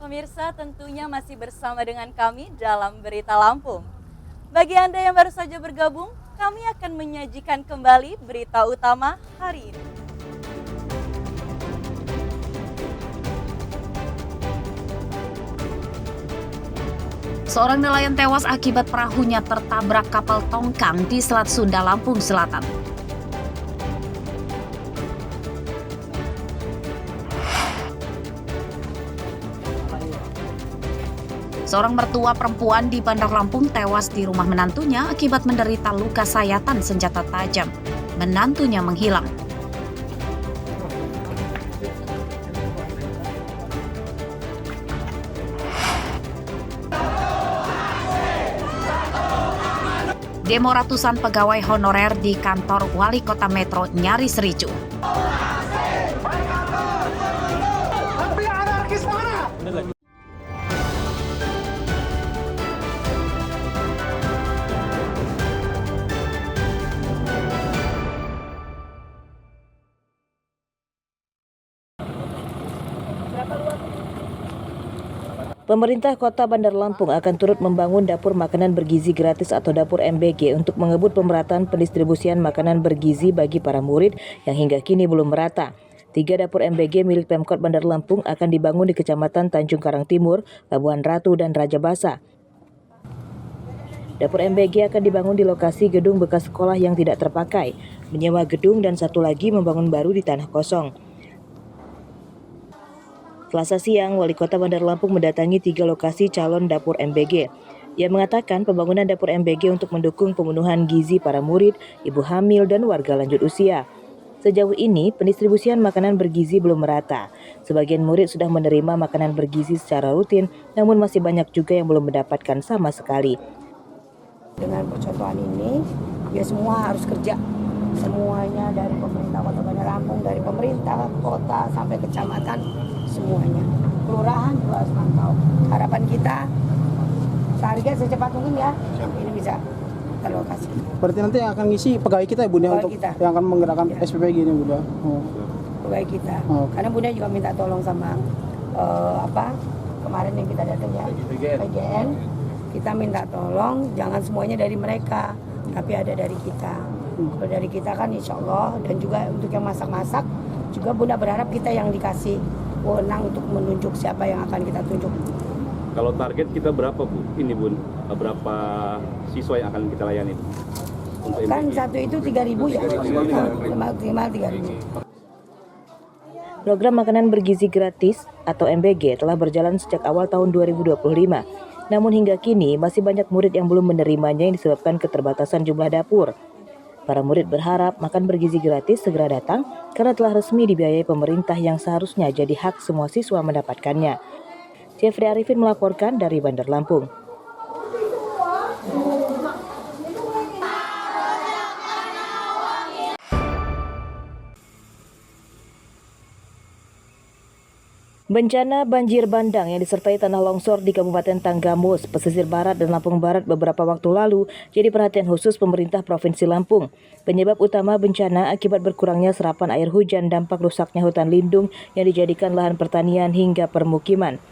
pemirsa, tentunya masih bersama dengan kami dalam Berita Lampung. Bagi Anda yang baru saja bergabung, kami akan menyajikan kembali berita utama hari ini. Seorang nelayan tewas akibat perahunya tertabrak kapal tongkang di Selat Sunda, Lampung Selatan. Seorang mertua perempuan di Bandar Lampung tewas di rumah menantunya akibat menderita luka sayatan senjata tajam. Menantunya menghilang. Demo ratusan pegawai honorer di kantor Wali Kota Metro nyaris ricuh. Pemerintah Kota Bandar Lampung akan turut membangun dapur makanan bergizi gratis atau dapur MBG untuk mengebut pemerataan pendistribusian makanan bergizi bagi para murid yang hingga kini belum merata. 3 dapur MBG milik Pemkot Bandar Lampung akan dibangun di Kecamatan Tanjung Karang Timur, Labuhan Ratu, dan Raja Basa. Dapur MBG akan dibangun di lokasi gedung bekas sekolah yang tidak terpakai, menyewa gedung dan satu lagi membangun baru di tanah kosong. Selasa siang, Wali Kota Bandar Lampung mendatangi 3 lokasi calon dapur MBG. Ia mengatakan pembangunan dapur MBG untuk mendukung pemenuhan gizi para murid, ibu hamil, dan warga lanjut usia. Sejauh ini, pendistribusian makanan bergizi belum merata. Sebagian murid sudah menerima makanan bergizi secara rutin, namun masih banyak juga yang belum mendapatkan sama sekali. Dengan percontohan ini, ya semua harus kerja. Semuanya dari pemerintah Kota Bandar Lampung, dari pemerintah kota sampai kecamatan, semuanya. Kelurahan juga harus mantau. Harapan kita target secepat mungkin ya, ini bisa terlokasi. Berarti nanti yang akan ngisi pegawai kita ya Bunda untuk kita yang akan menggerakkan ya. SPP gini Bunda. Pegawai kita. Karena Bunda juga minta tolong sama kemarin yang kita datang ya, PGN. Kita minta tolong jangan semuanya dari mereka, tapi ada dari kita. Kalau dari kita kan insya Allah, dan juga untuk yang masak-masak juga Bunda berharap kita yang dikasih wewenang untuk menunjuk siapa yang akan kita tunjuk. Kalau target kita berapa Bu? Ini Bun, berapa siswa yang akan kita layani? Kan satu itu 3.000 ya, minimal 3.000. Program makanan bergizi gratis atau MBG telah berjalan sejak awal tahun 2025. Namun hingga kini masih banyak murid yang belum menerimanya yang disebabkan keterbatasan jumlah dapur. Para murid berharap makan bergizi gratis segera datang karena telah resmi dibiayai pemerintah yang seharusnya jadi hak semua siswa mendapatkannya. Jeffrey Arifin melaporkan dari Bandar Lampung. Bencana banjir bandang yang disertai tanah longsor di Kabupaten Tanggamus, pesisir barat dan Lampung Barat beberapa waktu lalu jadi perhatian khusus pemerintah Provinsi Lampung. Penyebab utama bencana akibat berkurangnya serapan air hujan, dampak rusaknya hutan lindung yang dijadikan lahan pertanian hingga permukiman.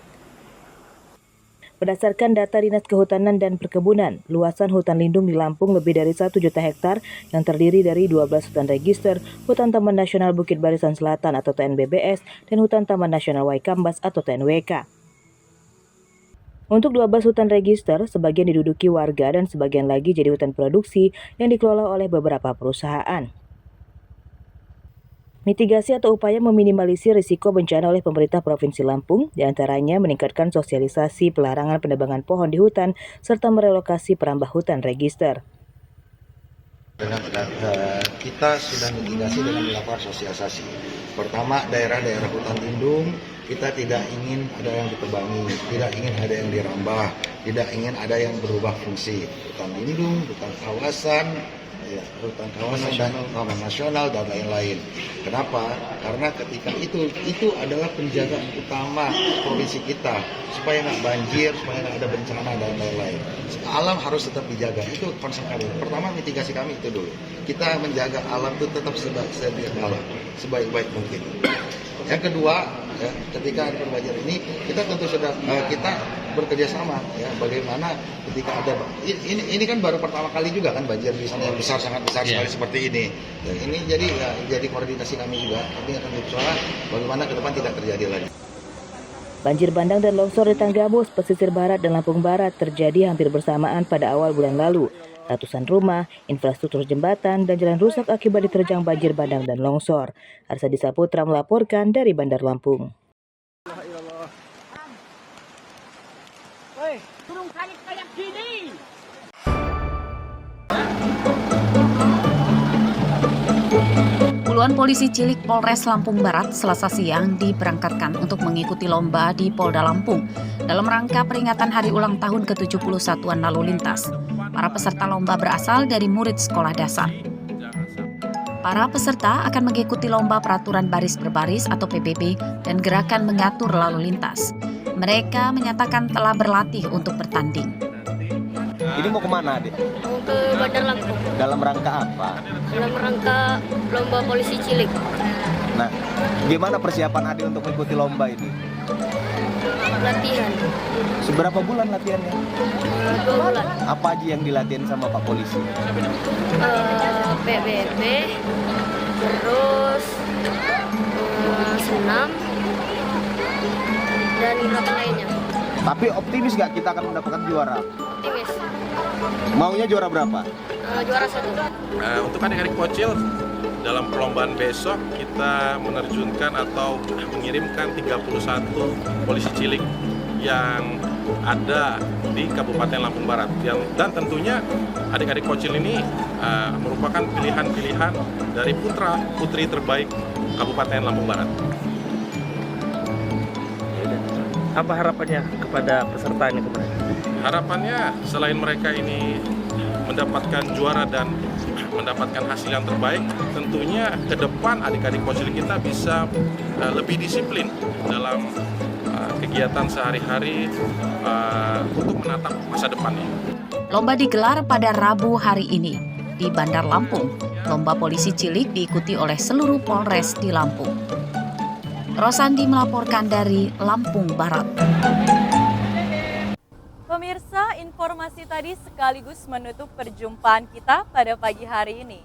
Berdasarkan data Dinas Kehutanan dan Perkebunan, luasan hutan lindung di Lampung lebih dari 1 juta hektar yang terdiri dari 12 hutan register, Hutan Taman Nasional Bukit Barisan Selatan atau TNBBS, dan Hutan Taman Nasional Waikambas atau TNWK. Untuk 12 hutan register, sebagian diduduki warga dan sebagian lagi jadi hutan produksi yang dikelola oleh beberapa perusahaan. Mitigasi atau upaya meminimalisir risiko bencana oleh pemerintah Provinsi Lampung, diantaranya meningkatkan sosialisasi pelarangan penebangan pohon di hutan, serta merelokasi perambah hutan register. Kita sudah mitigasi dengan melakukan sosialisasi. Pertama, daerah-daerah hutan lindung, kita tidak ingin ada yang ditebangi, tidak ingin ada yang dirambah, tidak ingin ada yang berubah fungsi. Hutan lindung, hutan kawasan, dan taman nasional dan lain-lain. Kenapa? Karena ketika itu adalah penjagaan utama provinsi kita supaya nggak banjir, supaya nggak ada bencana dan lain-lain. Alam harus tetap dijaga. Itu konsep kami. Pertama mitigasi kami itu dulu. Kita menjaga alam itu tetap sebaik-baik mungkin. Yang kedua, ya, ketika ada banjir ini, kita tentu sudah kita bekerja sama, ya, bagaimana ketika ada ini kan baru pertama kali juga kan banjir di sana yang besar, sangat besar sekali seperti ini. Dan ini jadi koordinasi kami juga. Ini akan berusaha bagaimana ke depan tidak terjadi lagi. Banjir bandang dan longsor di Tanggamus, pesisir barat dan Lampung Barat terjadi hampir bersamaan pada awal bulan lalu. Ratusan rumah, infrastruktur jembatan, dan jalan rusak akibat diterjang banjir bandang dan longsor. Arsadi Saputra melaporkan dari Bandar Lampung. Puluhan polisi cilik Polres Lampung Barat Selasa siang diberangkatkan untuk mengikuti lomba di Polda Lampung dalam rangka peringatan hari ulang tahun ke-70 Satuan Lalu Lintas. Para peserta lomba berasal dari murid sekolah dasar. Para peserta akan mengikuti lomba peraturan baris berbaris atau PBB dan gerakan mengatur lalu lintas. Mereka menyatakan telah berlatih untuk bertanding. Ini mau kemana, Adik? Mau ke Bandar Lampung Dalam rangka apa? dalam rangka lomba polisi cilik. Nah, gimana persiapan Adik untuk mengikuti lomba ini? Latihan Seberapa bulan latihannya? 2 bulan. Apa aja yang dilatihan sama Pak Polisi? PBB, terus senam dan gerakan lainnya. Tapi optimis nggak kita akan mendapatkan juara? Optimis. Maunya juara berapa? Juara 1. Untuk adik-adik Kocil, dalam perlombaan besok kita menerjunkan atau mengirimkan 31 polisi cilik yang ada di Kabupaten Lampung Barat. Dan tentunya adik-adik Kocil ini merupakan pilihan-pilihan dari putra-putri terbaik Kabupaten Lampung Barat. Apa harapannya kepada peserta ini kemarin? Harapannya selain mereka ini mendapatkan juara dan mendapatkan hasil yang terbaik, tentunya ke depan adik-adik Kocil kita bisa lebih disiplin dalam kegiatan sehari-hari untuk menatap masa depannya. Lomba digelar pada Rabu hari ini di Bandar Lampung. Lomba polisi cilik diikuti oleh seluruh Polres di Lampung. Rosandi melaporkan dari Lampung Barat. Pemirsa, informasi tadi sekaligus menutup perjumpaan kita pada pagi hari ini.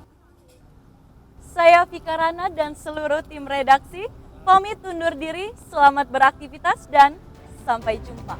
Saya Vika Rana dan seluruh tim redaksi pamit undur diri, selamat beraktivitas dan sampai jumpa.